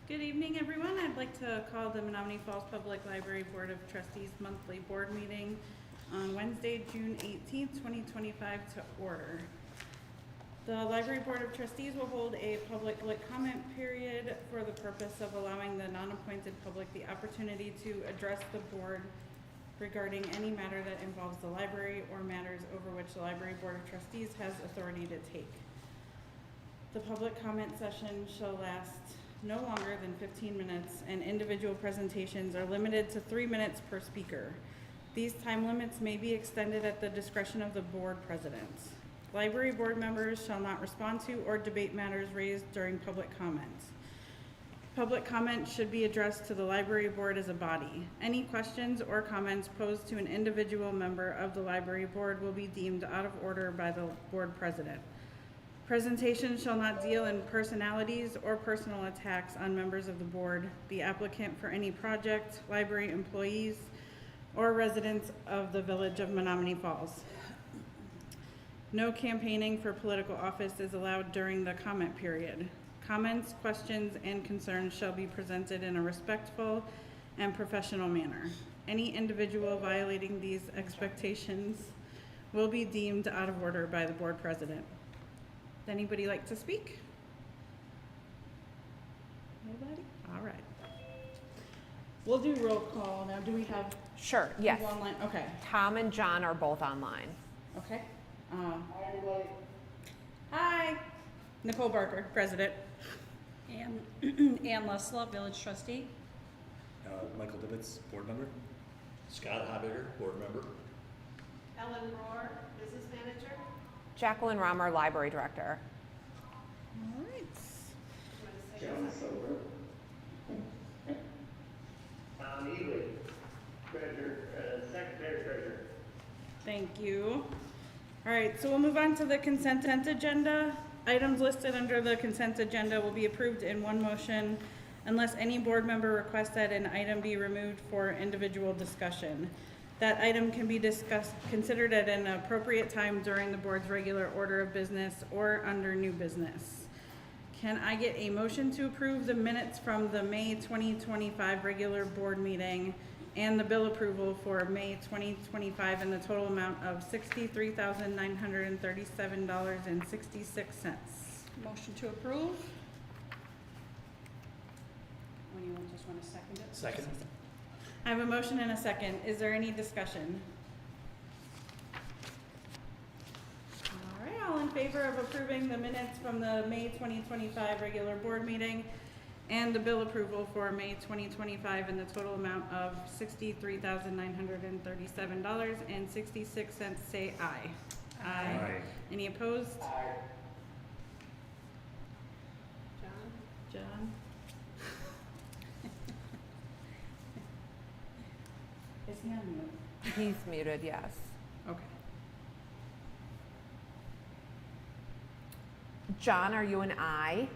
Good evening, everyone. I'd like to call the Menomonee Falls Public Library Board of Trustees monthly board meeting on Wednesday, June 18th, 2025 to order. The Library Board of Trustees will hold a public comment period for the purpose of allowing the non-appointed public the opportunity to address the board regarding any matter that involves the library or matters over which the Library Board of Trustees has authority to take. The public comment session shall last no longer than 15 minutes, and individual presentations are limited to 3 minutes per speaker. These time limits may be extended at the discretion of the board president. Library board members shall not respond to or debate matters raised during public comments. Public comment should be addressed to the library board as a body. Any questions or comments posed to an individual member of the library board will be deemed out of order by the board president. Presentations shall not deal in personalities or personal attacks on members of the board, the applicant for any project, library employees, or residents of the village of Menomonee Falls. No campaigning for political office is allowed during the comment period. Comments, questions, and concerns shall be presented in a respectful and professional manner. Any individual violating these expectations will be deemed out of order by the board president. Would anybody like to speak? Nobody? All right. We'll do roll call now. Do we have Sure, yes. people online? Okay. Tom and John are both online. Okay. Hi. Nicole Barker, president. Ann Lesla, village trustee. Michael Dibbitz, board member. Scott Hobbiger, board member. Ellen Rohr, business manager. Jacqueline Romer, library director. All right. John Silver. Tom Ely, treasurer, secretary treasurer. Thank you. All right, so we'll move on to the consent agenda. Items listed under the consent agenda will be approved in one motion unless any board member requests that an item be removed for individual discussion. That item can be considered at an appropriate time during the board's regular order of business or under new business. Can I get a motion to approve the minutes from the May 2025 regular board meeting and the bill approval for May 2025 in the total amount of $63,937.66? Motion to approve. Anyone just want to second it? Second. I have a motion and a second. Is there any discussion? All right, all in favor of approving the minutes from the May 2025 regular board meeting and the bill approval for May 2025 in the total amount of $63,937.66, say aye. Aye. Any opposed? Aye. John? Is he on mute? He's muted, yes. Okay. John, are you an aye?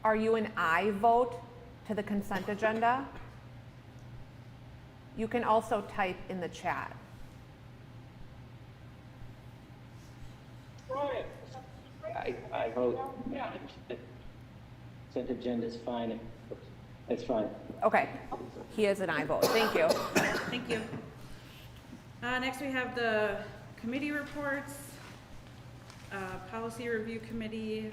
Are you an aye vote to the consent agenda? You can also type in the chat. I vote. Consent agenda is fine. It's fine. Okay, he is an aye vote. Thank you. Thank you. Next we have the committee reports. Policy Review Committee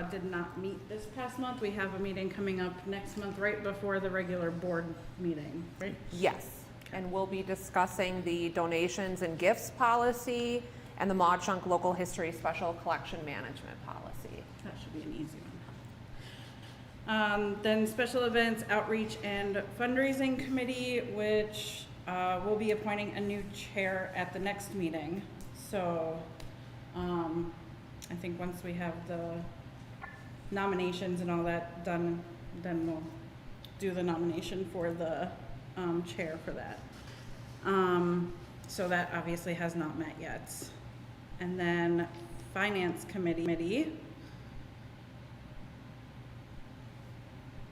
did not meet this past month. We have a meeting coming up next month right before the regular board meeting, right? Yes, and we'll be discussing the donations and gifts policy and the Mauchunk Local History Special Collection Management Policy. That should be an easy one. Then Special Events, Outreach, and Fundraising Committee, which will be appointing a new chair at the next meeting. So I think once we have the nominations and all that done, then we'll do the nomination for the chair for that. So that obviously has not met yet. And then Finance Committee.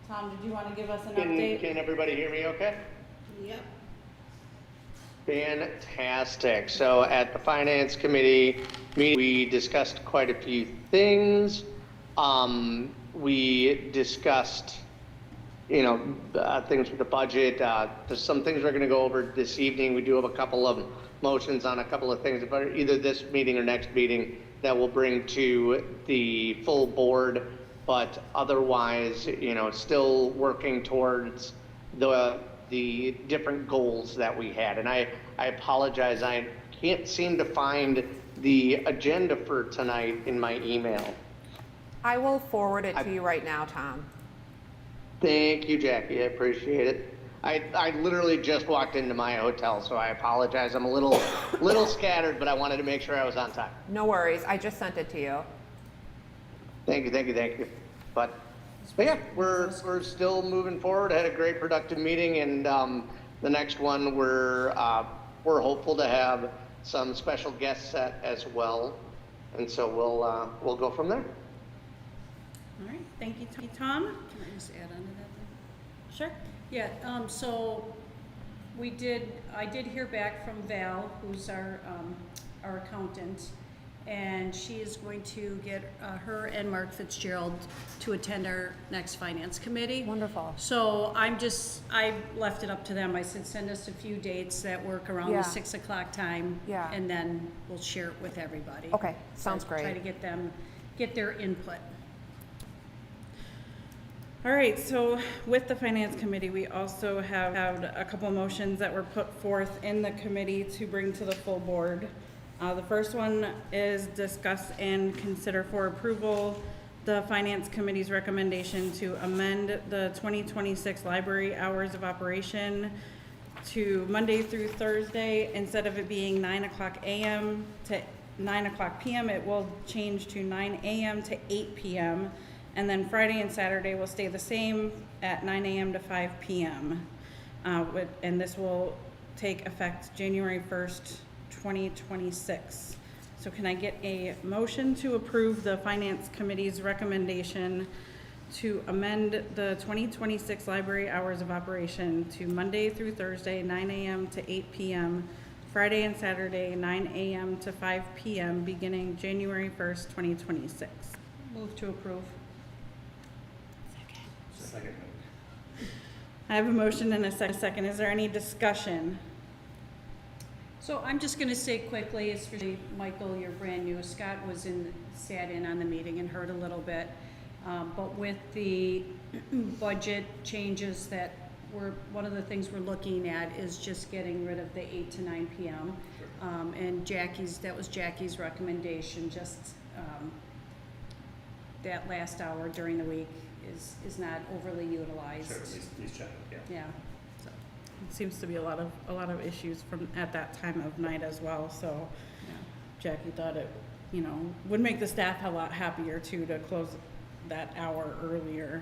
Tom, did you want to give us an update? Can everybody hear me okay? Yep. Fantastic. So at the Finance Committee meeting, we discussed quite a few things. We discussed, things with the budget. There's some things we're going to go over this evening. We do have a couple of motions on a couple of things, but either this meeting or next meeting that we'll bring to the full board. But otherwise, still working towards the different goals that we had. And I apologize, I can't seem to find the agenda for tonight in my email. I will forward it to you right now, Tom. Thank you, Jackie, I appreciate it. I literally just walked into my hotel, so I apologize. I'm a little scattered, but I wanted to make sure I was on time. No worries, I just sent it to you. Thank you. But yeah, we're still moving forward. I had a great productive meeting, and the next one we're hopeful to have some special guests at as well, and so we'll go from there. All right, thank you, Tom. Can I just add on to that then? Sure. Yeah, so I did hear back from Val, who's our accountant, and she is going to get her and Mark Fitzgerald to attend our next Finance Committee. Wonderful. So I left it up to them. I said, send us a few dates that work around Yeah. the 6 o'clock time. Yeah. And then we'll share it with everybody. Okay, sounds Try great. to get their input. All right, so with the Finance Committee, we also have had a couple motions that were put forth in the committee to bring to the full board. The first one is discuss and consider for approval the Finance Committee's recommendation to amend the 2026 library hours of operation to Monday through Thursday. Instead of it being 9 o'clock a.m. to 9 o'clock p.m., it will change to 9 a.m. to 8 p.m. And then Friday and Saturday will stay the same at 9 a.m. to 5 p.m. And this will take effect January 1st, 2026. So can I get a motion to approve the Finance Committee's recommendation to amend the 2026 library hours of operation to Monday through Thursday, 9 a.m. to 8 p.m., Friday and Saturday, 9 a.m. to 5 p.m., beginning January 1st, 2026? Move to approve. Second. I have a motion and a second. Is there any discussion? So I'm just gonna say quickly, especially Michael, you're brand new, Scott sat in on the meeting and heard a little bit. But with the budget changes one of the things we're looking at is just getting rid of the 8 to 9 p.m. And that was Jackie's recommendation, just that last hour during the week is not overly utilized. Sure, at least check it, yeah. Yeah. So, It seems to be a lot of issues from at that time of night as well, so yeah. Jackie thought it, would make the staff a lot happier too to close that hour earlier.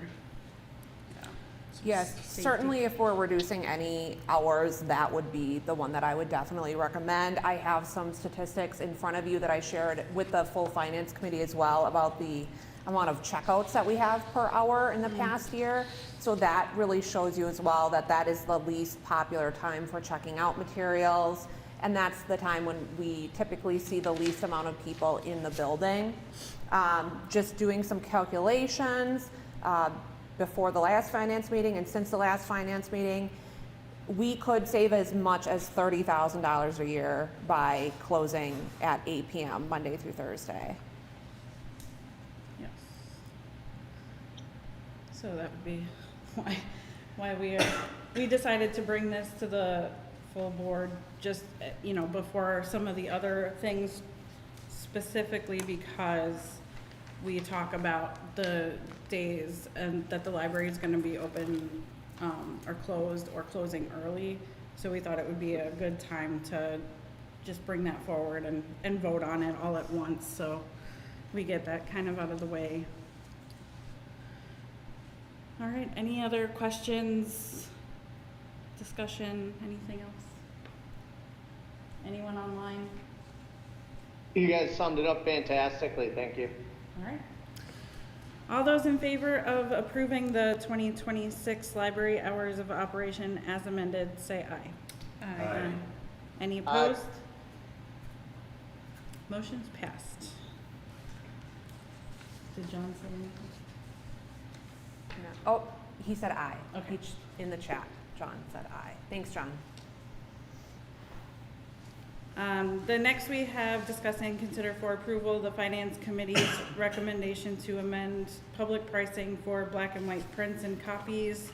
So Yes, safety. certainly if we're reducing any hours, that would be the one that I would definitely recommend. I have some statistics in front of you that I shared with the full Finance Committee as well about the amount of checkouts that we have per hour in the past year. So that really shows you as well that is the least popular time for checking out materials. And that's the time when we typically see the least amount of people in the building. Just doing some calculations before the last finance meeting and since the last finance meeting, we could save as much as $30,000 a year by closing at 8 p.m. Monday through Thursday. Yes. So that would be why we decided to bring this to the full board just, before some of the other things, specifically because we talk about the days and that the library is going to be open or closed or closing early. So we thought it would be a good time to just bring that forward and vote on it all at once. So we get that kind of out of the way. All right, any other questions, discussion, anything else? Anyone online? You guys summed it up fantastically, thank you. All right. All those in favor of approving the 2026 library hours of operation as amended, say aye. Aye. Any opposed? Motion's passed. Did John say anything? No. Oh, he said aye. Okay. In the chat, John said aye. Thanks, John. The next we have discuss and consider for approval the Finance Committee's recommendation to amend public pricing for black and white prints and copies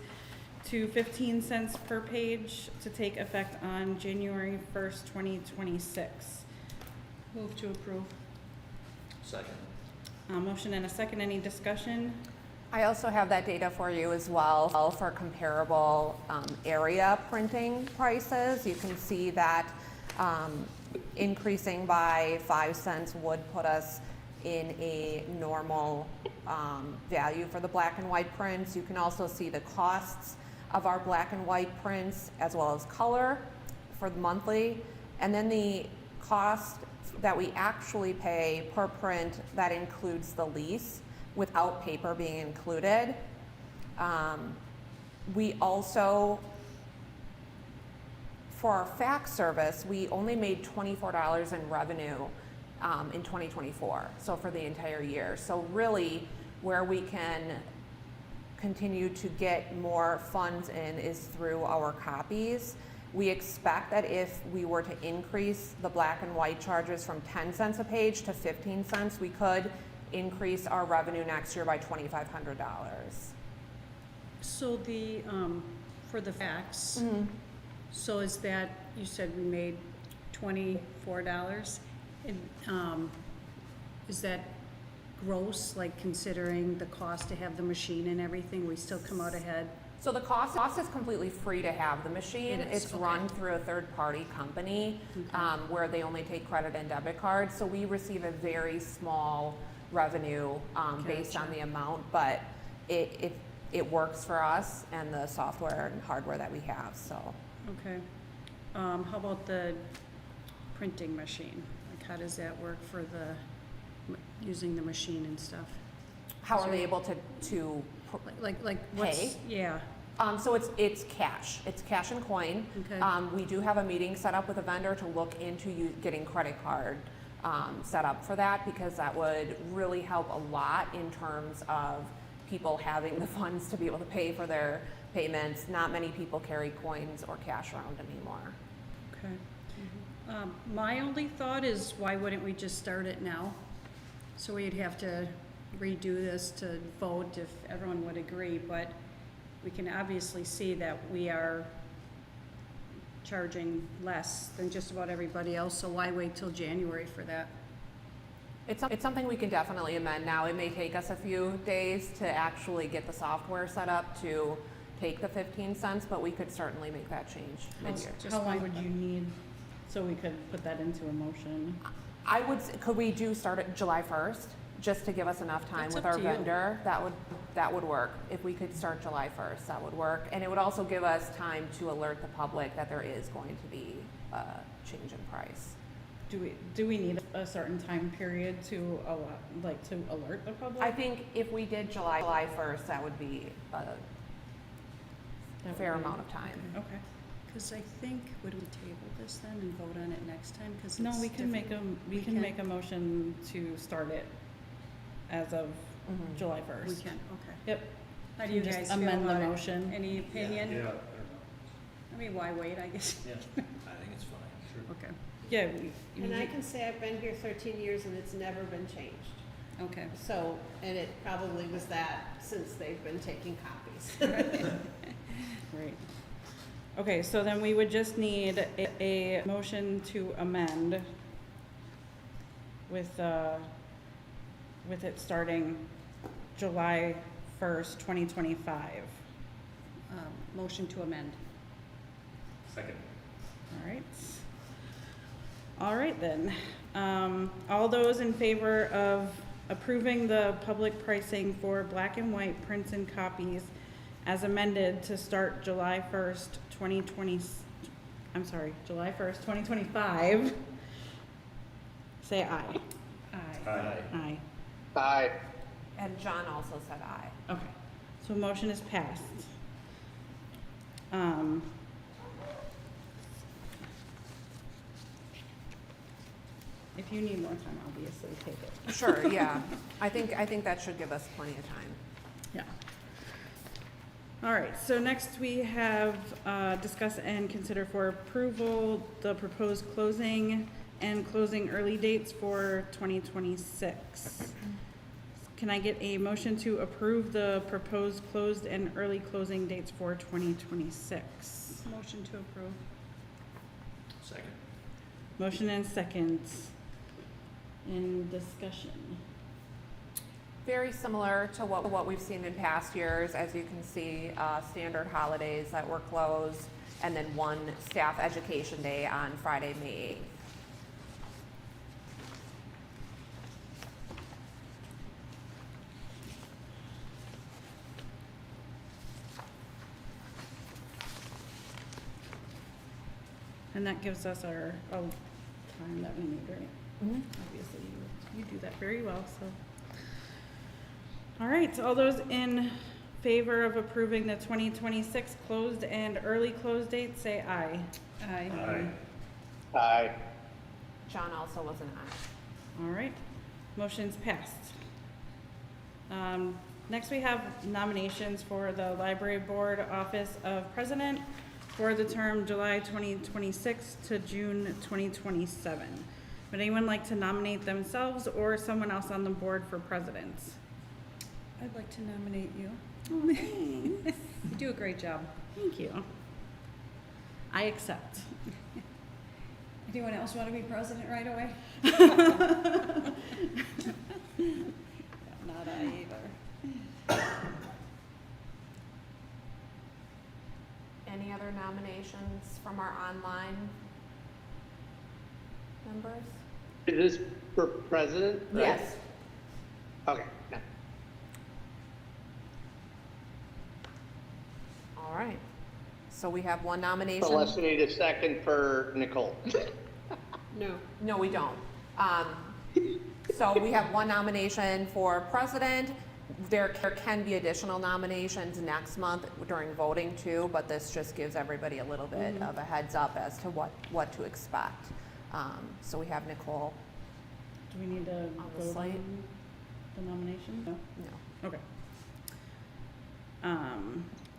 to 15 cents per page to take effect on January 1st, 2026. Move to approve. Second. Motion and a second. Any discussion? I also have that data for you as well for comparable area printing prices. You can see that increasing by 5 cents would put us in a normal value for the black and white prints. You can also see the costs of our black and white prints as well as color for the monthly. And then the cost that we actually pay per print that includes the lease without paper being included. We also, for our fax service, we only made $24 in revenue in 2024, so for the entire year. So really, where we can continue to get more funds in is through our copies. We expect that if we were to increase the black and white charges from 10 cents a page to 15 cents, we could increase our revenue next year by $2,500. So the, for the fax, so is that, you said we made $24? And, is that gross, like considering the cost to have the machine and everything, we still come out ahead? So the cost is completely free to have the machine. It is, It's okay. run through a third-party company where they only take credit and debit cards. So we receive a very small revenue based on Gotcha. the amount, but it works for us and the software and hardware that we have. So Okay. How about the printing machine? Like, how does that work for using the machine and stuff? how Is are there- they able to Like what's, Pay? yeah, So it's cash. It's cash and coin. okay. We do have a meeting set up with a vendor to look into getting credit card set up for that, because that would really help a lot in terms of people having the funds to be able to pay for their payments. Not many people carry coins or cash around anymore. Okay. My only thought is, why wouldn't we just start it now? So we'd have to redo this to vote if everyone would agree, but we can obviously see that we are charging less than just about everybody else, so why wait till January for that? It's something we can definitely amend now. It may take us a few days to actually get the software set up to take the 15 cents, but we could certainly make that change mid-year. Just How long my- would you need so we could put that into a motion? Could we start it July 1st, just to give us enough time That's with up our to you. vendor? That would work. If we could start July 1st, that would work. And it would also give us time to alert the public that there is going to be a change in price. Do we need a certain time period to alert the public? I think if we did July 1st, that would be a fair amount of time. Okay. Because I think, would we table this then and vote on it next time? 'Cause No, it's we can make different. we We can can? make a motion to start it as of Mhm. July We 1st. can, okay. Yep. How do you Just guys feel amend the about it? motion. Any opinion? Yeah, I don't know. I mean, why wait, I guess? Yeah, I think it's fine. Sure. Okay, Yeah. And I can say I've been here 13 years and it's never been changed. okay. So, and it probably was that since they've been taking copies. Right. Okay, so then we would just need a motion to amend with it starting July 1st, 2025. Motion to amend. Second. All right. All right then. All those in favor of approving the public pricing for black and white prints and copies as amended to start July 1st, 2025, say aye. Aye. Aye. Aye. Aye. And John also said aye. Okay, so motion is passed. If you need more time, obviously, take it. Sure, yeah. I think that should give us plenty of time. Yeah. All right, so next we have, discuss and consider for approval the proposed closing and closing early dates for 2026. Can I get a motion to approve the proposed closed and early closing dates for 2026? Motion to approve. Second. Motion and second. In discussion. Very similar to what we've seen in past years. As you can see, standard holidays that were closed, and then one staff education day on Friday, May 8th. And that gives us our, time that we need, right? Mhm. Obviously, you do that very well, so. All right, so all those in favor of approving the 2026 closed and early close dates, say aye. Aye. Aye. Aye. John also was an aye. All right, motion's passed. Next we have nominations for the Library Board Office of President for the term July 2026 to June 2027. Would anyone like to nominate themselves or someone else on the board for president? I'd like to nominate you. Oh, thanks. You do a great job. Thank you. I accept. Anyone else want to be president right away? Not I either. Any other nominations from our online members? Is this for president? right? Yes. Okay, no. All right. So we have one nomination. So let's need a second for Nicole. No. No, we don't. So we have one nomination for president. There can be additional nominations next month during voting too, but this just gives everybody a little bit of a heads up as to what to expect. So we have Nicole. Do we need to On the vote slate? on the nomination? No? No. Okay.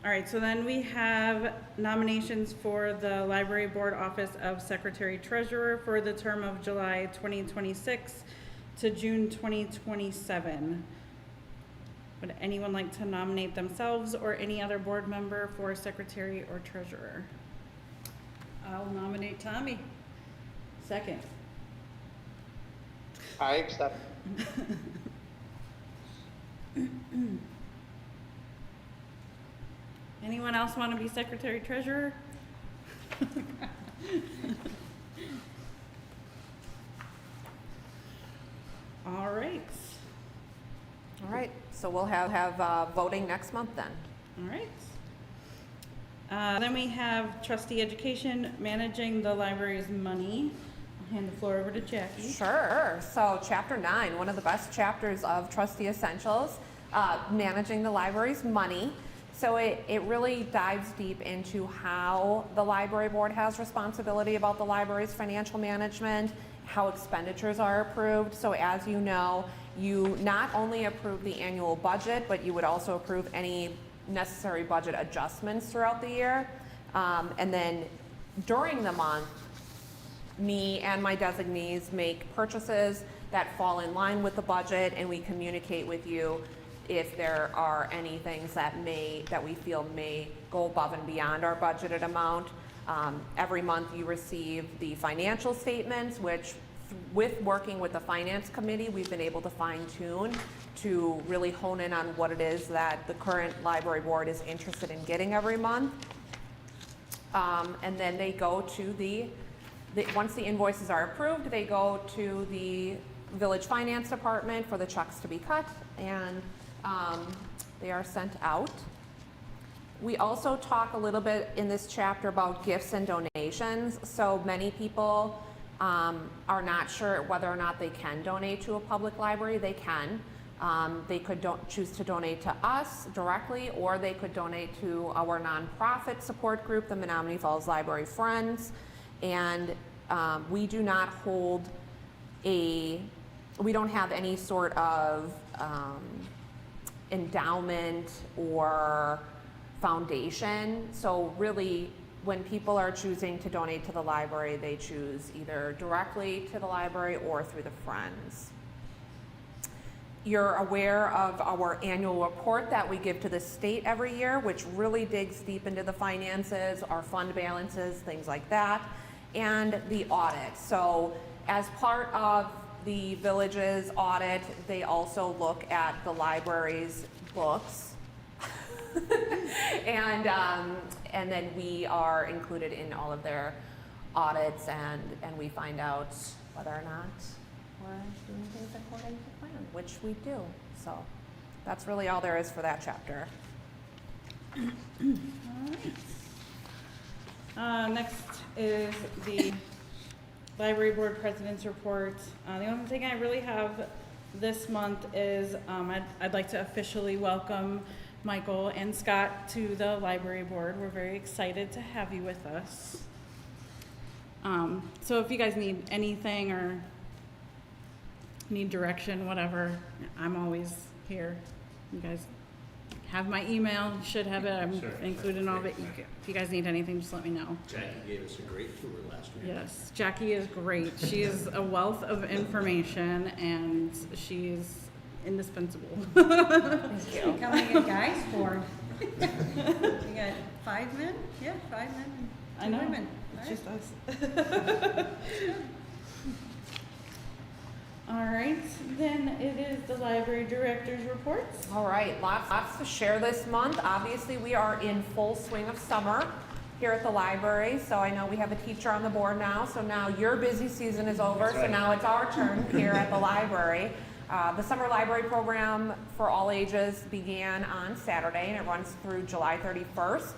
All right, so then we have nominations for the Library Board Office of Secretary Treasurer for the term of July 2026 to June 2027. Would anyone like to nominate themselves or any other board member for Secretary or Treasurer? I'll nominate Tommy. Second. I accept. Anyone else want to be Secretary Treasurer? All right. All right. So we'll have voting next month then. All right. Then we have trustee education managing the library's money. I'll hand the floor over to Jackie. Sure. So chapter 9, one of the best chapters of Trustee Essentials, managing the library's money. So it really dives deep into how the library board has responsibility about the library's financial management, how expenditures are approved. So as you know, you not only approve the annual budget, but you would also approve any necessary budget adjustments throughout the year. And then during the month, me and my designees make purchases that fall in line with the budget, and we communicate with you if there are any things that we feel may go above and beyond our budgeted amount. Every month you receive the financial statements, which with working with the finance committee, we've been able to fine tune to really hone in on what it is that the current library board is interested in getting every month. And then they go to once the invoices are approved, they go to the village finance department for the checks to be cut, and they are sent out. We also talk a little bit in this chapter about gifts and donations. So many people are not sure whether or not they can donate to a public library. They can. They could choose to donate to us directly, or they could donate to our nonprofit support group, the Menomonee Falls Library Friends. And we do not hold we don't have any sort of endowment or foundation. So really, when people are choosing to donate to the library, they choose either directly to the library or through the Friends. You're aware of our annual report that we give to the state every year, which really digs deep into the finances, our fund balances, things like that, and the audit. So as part of the village's audit, they also look at the library's books. And then we are included in all of their audits, and we find out whether or not we're doing things according to plan, which we do. So that's really all there is for that chapter. Next is the library board president's report. The only thing I really have this month is I'd like to officially welcome Michael and Scott to the library board. We're very excited to have you with us. So if you guys need anything or need direction, whatever, I'm always here. You guys have my email, you should have it, I'm Sure. including all of it. If you guys need anything, just let me know. Jackie gave us a great tour last week. Yes, Jackie is great. She is a wealth of information and she's indispensable. Thank you. Becoming a guy's board. You got 5 men? Yeah, 5 men I and 2 know. women. It's just us. All right, then it is the library director's reports. All right, lots to share this month. Obviously, we are in full swing of summer here at the library. So I know we have a teacher on the board now. So now your busy season is over. That's So right. now it's our turn here at the library. The summer library program for all ages began on Saturday and it runs through July 31st.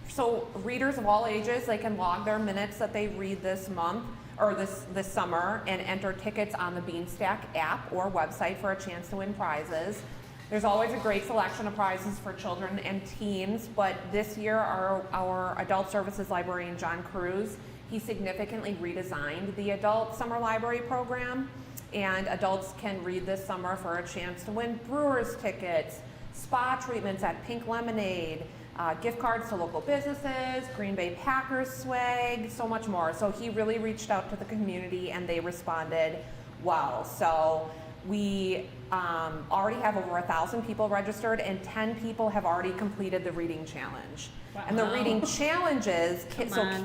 So readers of all ages, they can log their minutes that they read this month or this summer and enter tickets on the Beanstack app or website for a chance to win prizes. There's always a great selection of prizes for children and teens, but this year our adult services librarian, John Cruz, he significantly redesigned the adult summer library program, and adults can read this summer for a chance to win Brewers tickets, spa treatments at Pink Lemonade, gift cards to local businesses, Green Bay Packers swag, so much more. So he really reached out to the community and they responded well. So we already have over 1,000 people registered and 10 people have already completed the reading challenge. Wow. And the reading challenge is,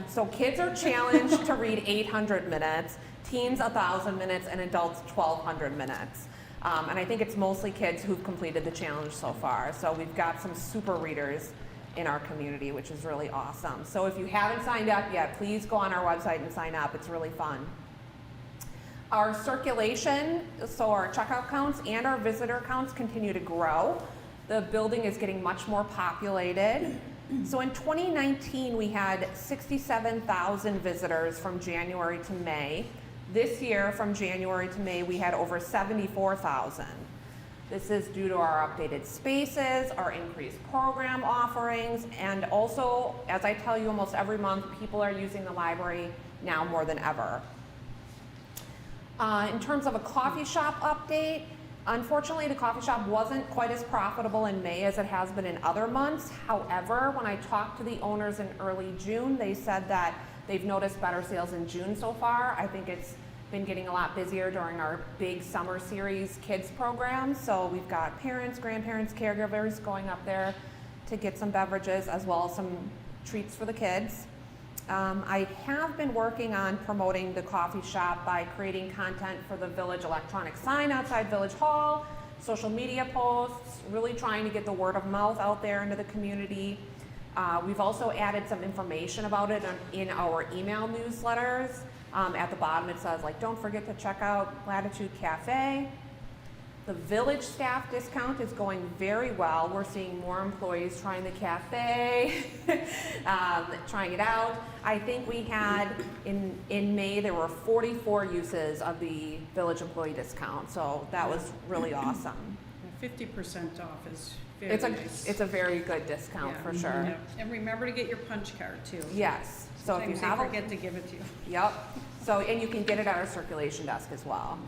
so kids are challenged to read 800 minutes, teens 1,000 minutes, and adults 1,200 minutes. And I think it's mostly kids who've completed the challenge so far. So we've got some super readers in our community, which is really awesome. So if you haven't signed up yet, please go on our website and sign up. It's really fun. Our circulation, so our checkout counts and our visitor counts continue to grow. The building is getting much more populated. So in 2019, we had 67,000 visitors from January to May. This year, from January to May, we had over 74,000. This is due to our updated spaces, our increased program offerings, and also, as I tell you almost every month, people are using the library now more than ever. In terms of a coffee shop update, unfortunately the coffee shop wasn't quite as profitable in May as it has been in other months. However, when I talked to the owners in early June, they said that they've noticed better sales in June so far. I think it's been getting a lot busier during our big summer series kids program. So we've got parents, grandparents, caregivers going up there to get some beverages as well as some treats for the kids. I have been working on promoting the coffee shop by creating content for the Village electronic sign outside Village Hall, social media posts, really trying to get the word of mouth out there into the community. We've also added some information about it in our email newsletters. At the bottom it says, like, don't forget to check out Latitude Cafe. The Village staff discount is going very well. We're seeing more employees trying the cafe, trying it out. I think we had, in May, there were 44 uses of the Village employee discount, so that was really awesome. 50% off is very nice. It's a very good discount Yeah. for sure. Yep. And remember to get your punch card too. Yes, so if you Sometimes have they a, forget to give it to you. yep. So, and you can get it at our circulation desk as well.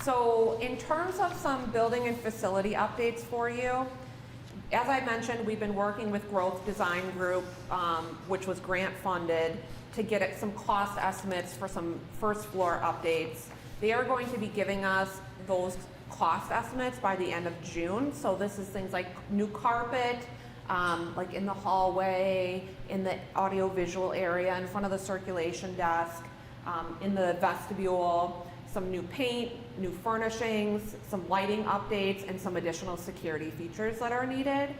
So in terms of some building and facility updates for you, as I mentioned, we've been working with Growth Design Group, which was grant funded, to get at some cost estimates for some first floor updates. They are going to be giving us those cost estimates by the end of June. So this is things like new carpet, like in the hallway, in the audio-visual area, in front of the circulation desk, in the vestibule, some new paint, new furnishings, some lighting updates, and some additional security features that are needed.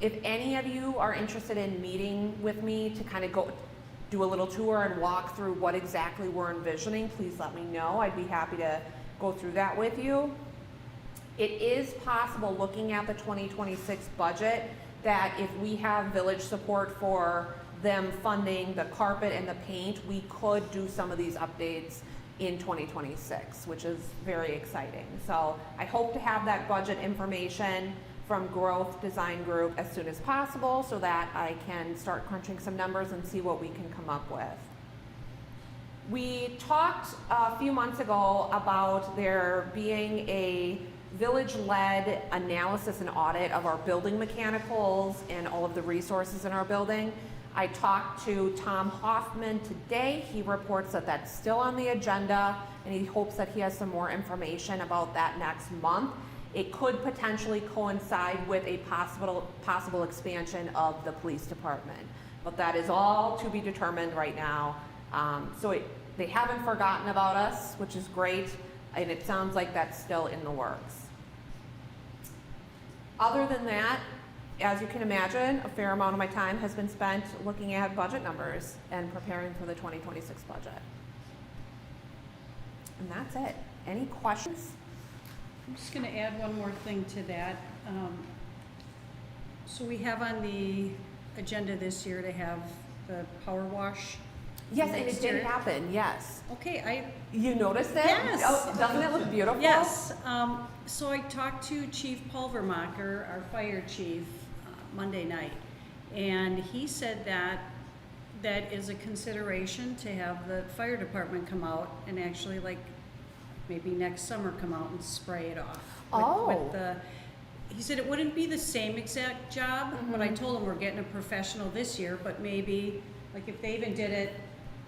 If any of you are interested in meeting with me to kind of go do a little tour and walk through what exactly we're envisioning, please let me know. I'd be happy to go through that with you. It is possible, looking at the 2026 budget, that if we have village support for them funding the carpet and the paint, we could do some of these updates in 2026, which is very exciting. So I hope to have that budget information from Growth Design Group as soon as possible so that I can start crunching some numbers and see what we can come up with. We talked a few months ago about there being a village-led analysis and audit of our building mechanicals and all of the resources in our building. I talked to Tom Hoffman today. He reports that that's still on the agenda, and he hopes that he has some more information about that next month. It could potentially coincide with a possible expansion of the police department, but that is all to be determined right now. They haven't forgotten about us, which is great, and it sounds like that's still in the works. Other than that, as you can imagine, a fair amount of my time has been spent looking at budget numbers and preparing for the 2026 budget. And that's it. Any questions? I'm just gonna add one more thing to that. So we have on the agenda this year to have the power wash. Yes, and it next did year. happen, yes. Okay, You noticed it? Yes. Oh, doesn't it look beautiful? Yes, so I talked to Chief Pulvermacher, our fire chief, Monday night, and he said that that is a consideration to have the fire department come out and actually, like, maybe next summer come out and spray it off. He said it wouldn't be the same exact job, but I told him we're getting a professional this year, but maybe, like, if they even did it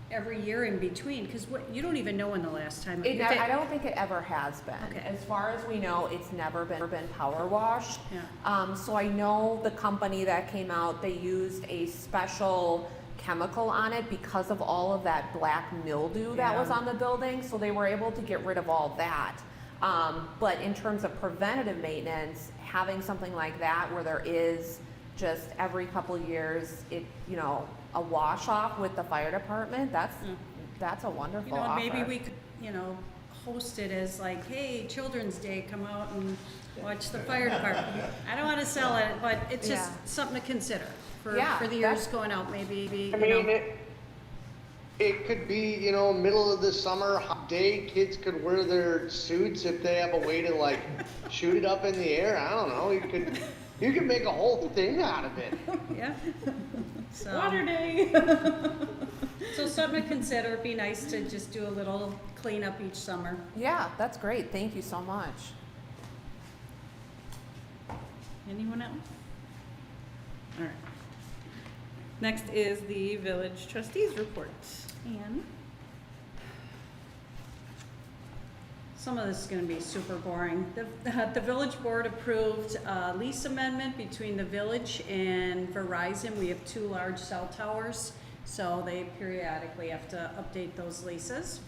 every year in between, because you don't even know when the last time. I don't think it ever has been. Okay. As far as we know, it's never been power washed. Yeah. So I know the company that came out, they used a special chemical on it because of all of that black mildew that Yeah. was on the building, so they were able to get rid of all that. But in terms of preventative maintenance, having something like that where there is just every couple of years, a wash off with the fire department, that's a wonderful offer. Maybe we could, host it as like, hey, Children's Day, come out and watch the fire department. I don't want to sell it, but it's just something to consider for the years going out, maybe. I mean, it could be, middle of the summer, hot day, kids could wear their suits if they have a way to, like, shoot it up in the air. I don't know, you could make a whole thing out of it. Yeah. So, Water day. so something to consider. It'd be nice to just do a little cleanup each summer. Yeah, that's great. Thank you so much. Anyone else? All right. Next is the village trustees report. Anne? Some of this is going to be super boring. The village board approved a lease amendment between the village and Verizon. We have 2 large cell towers, so they periodically have to update those leases.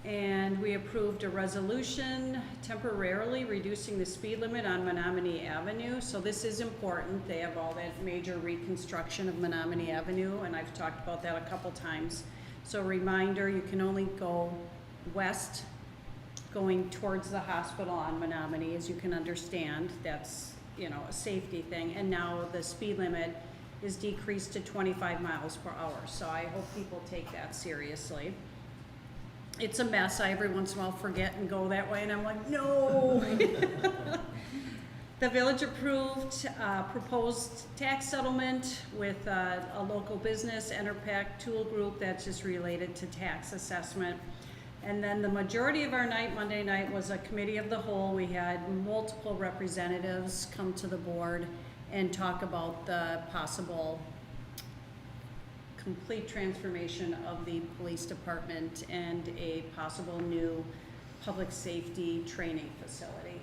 And we approved a resolution temporarily reducing the speed limit on Menomonee Avenue. So this is important. They have all that major reconstruction of Menomonee Avenue, and I've talked about that a couple times. So reminder, you can only go west going towards the hospital on Menomonee, as you can understand. That's, a safety thing. And now the speed limit is decreased to 25 miles per hour. So I hope people take that seriously. It's a mess. I every once in a while forget and go that way, and I'm like, no. The village approved proposed tax settlement with a local business, Enerpac Tool Group, that's just related to tax assessment. And then the majority of our night, Monday night, was a committee of the whole. We had multiple representatives come to the board and talk about the possible complete transformation of the police department and a possible new public safety training facility.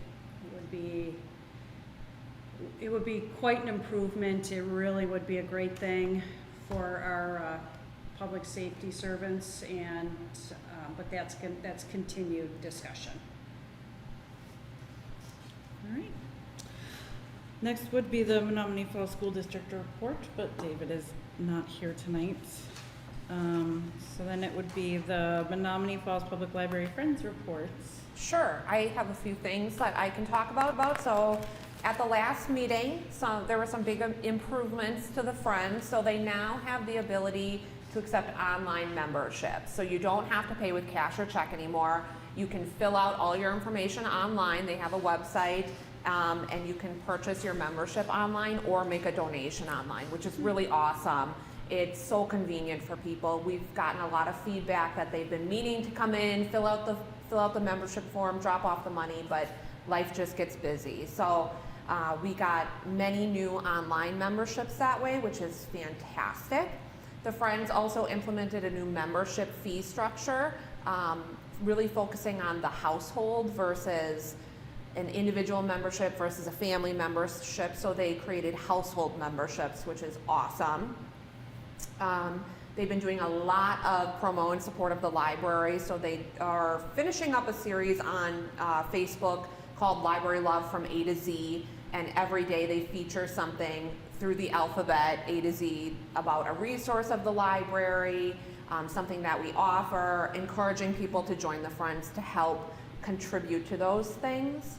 It would be quite an improvement. It really would be a great thing for our public safety servants, and but that's continued discussion. All right. Next would be the Menomonee Falls School District report, but David is not here tonight. So then it would be the Menomonee Falls Public Library Friends reports. Sure, I have a few things that I can talk about. So at the last meeting, there were some big improvements to the Friends. So they now have the ability to accept online membership. So you don't have to pay with cash or check anymore. You can fill out all your information online. They have a website, and you can purchase your membership online or make a donation online, which is really awesome. It's so convenient for people. We've gotten a lot of feedback that they've been meaning to come in, fill out the membership form, drop off the money, but life just gets busy. So we got many new online memberships that way, which is fantastic. The Friends also implemented a new membership fee structure, really focusing on the household versus an individual membership versus a family membership. So they created household memberships, which is awesome. They've been doing a lot of promo in support of the library. So they are finishing up a series on Facebook called Library Love from A to Z. And every day they feature something through the alphabet A to Z about a resource of the library, something that we offer, encouraging people to join the Friends to help contribute to those things.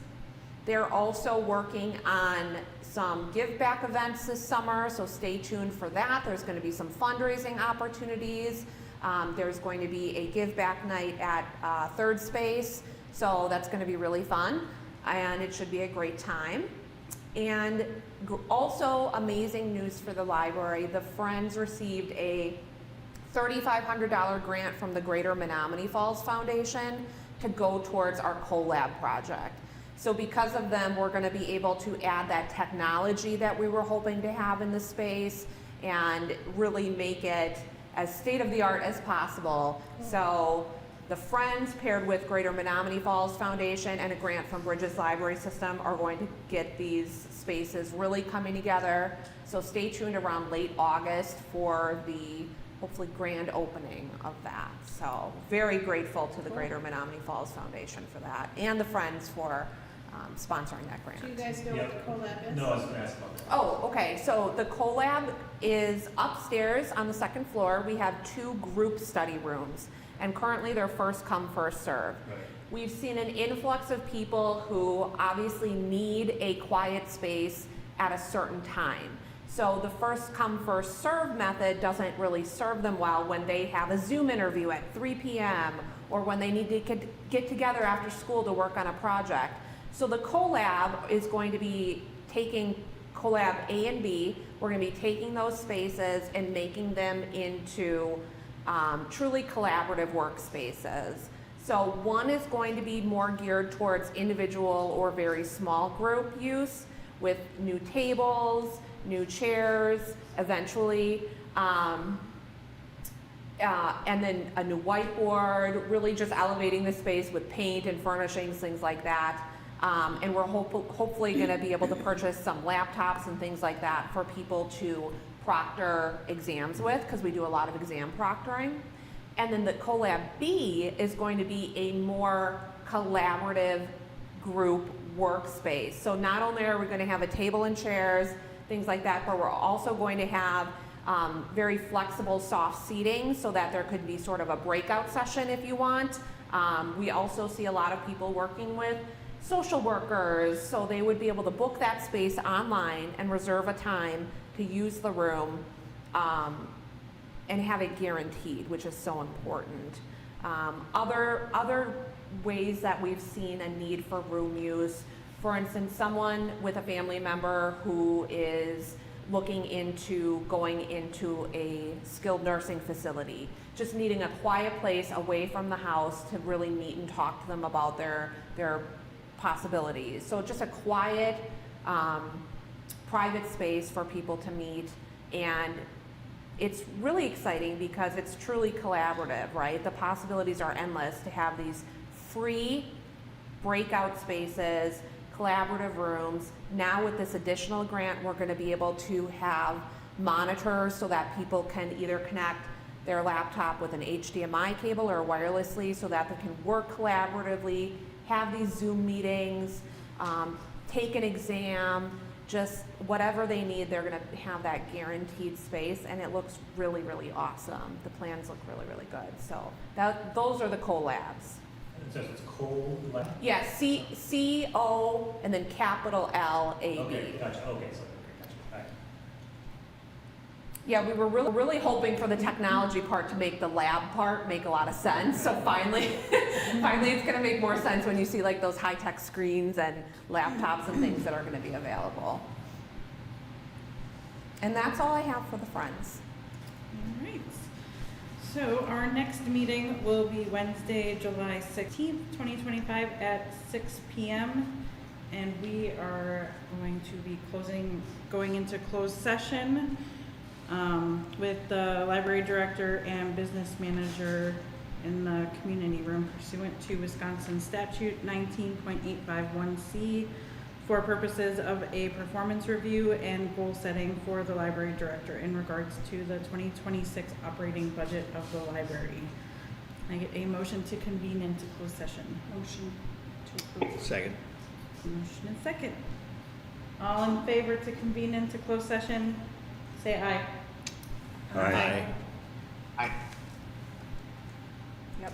They're also working on some give back events this summer, so stay tuned for that. There's going to be some fundraising opportunities. There's going to be a give back night at Third Space, so that's going to be really fun, and it should be a great time. And also amazing news for the library, the Friends received a $3,500 grant from the Greater Menomonee Falls Foundation to go towards our collab project. So because of them, we're going to be able to add that technology that we were hoping to have in the space and really make it as state-of-the-art as possible. So the Friends paired with Greater Menomonee Falls Foundation and a grant from Bridges Library System are going to get these spaces really coming together. So stay tuned around late August for the hopefully grand opening of that. So very grateful to the Greater Menomonee Falls Foundation for that, and the Friends for sponsoring that grant. Do you guys know what the collab is? No, I was gonna ask about that. Oh, okay, so the collab is upstairs on the second floor. We have 2 group study rooms, and currently they're first come, first serve. Right. We've seen an influx of people who obviously need a quiet space at a certain time. So the first come, first serve method doesn't really serve them well when they have a Zoom interview at 3 p.m. or when they need to get together after school to work on a project. So the collab is going to be taking collab A and B. We're going to be taking those spaces and making them into truly collaborative workspaces. So one is going to be more geared towards individual or very small group use with new tables, new chairs, eventually, and then a new whiteboard, really just elevating the space with paint and furnishings, things like that. And we're hopefully going to be able to purchase some laptops and things like that for people to proctor exams with, because we do a lot of exam proctoring. And then the collab B is going to be a more collaborative group workspace. So not only are we going to have a table and chairs, things like that, but we're also going to have very flexible soft seating so that there could be sort of a breakout session if you want. We also see a lot of people working with social workers, so they would be able to book that space online and reserve a time to use the room and have it guaranteed, which is so important. Other ways that we've seen a need for room use For instance, someone with a family member who is looking into going into a skilled nursing facility, just needing a quiet place away from the house to really meet and talk to them about their possibilities. So just a quiet, private space for people to meet, and it's really exciting because it's truly collaborative, right? The possibilities are endless to have these free breakout spaces, collaborative rooms. Now with this additional grant, we're going to be able to have monitors so that people can either connect their laptop with an HDMI cable or wirelessly so that they can work collaboratively, have these Zoom meetings, take an exam, just whatever they need, they're going to have that guaranteed space, and it looks really, really awesome. The plans look really, really good. So those are the collabs. It says it's cold lab? Yeah, C-O and then capital L-A-B. Okay, gotcha, okay, so, okay, gotcha, all right. Yeah, we were really hoping for the technology part to make the lab part make a lot of sense. So finally, finally it's going to make more sense when you see like those high-tech screens and laptops and things that are going to be available. And that's all I have for the Friends. All right. So our next meeting will be Wednesday, July 16th, 2025 at 6 p.m. And we are going to be going into closed session with the library director and business manager in the community room pursuant to Wisconsin statute 19.851C for purposes of a performance review and goal setting for the library director in regards to the 2026 operating budget of the library. I get a motion to convene into closed session. Motion to approve. Second. Motion and second. All in favor to convene into closed session, say aye. Aye. Aye. Yep.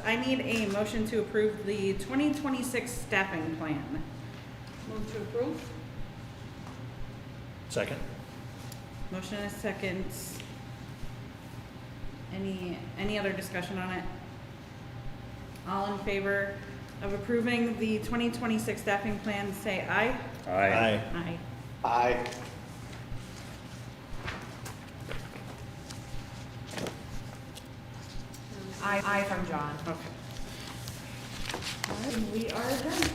I need a motion to approve the 2026 staffing plan. Move to approve? Second? Motion and a second. Any other discussion on it? All in favor of approving the 2026 staffing plan, say aye. Aye. Aye. Aye. Aye from John. Okay. All right, we are done.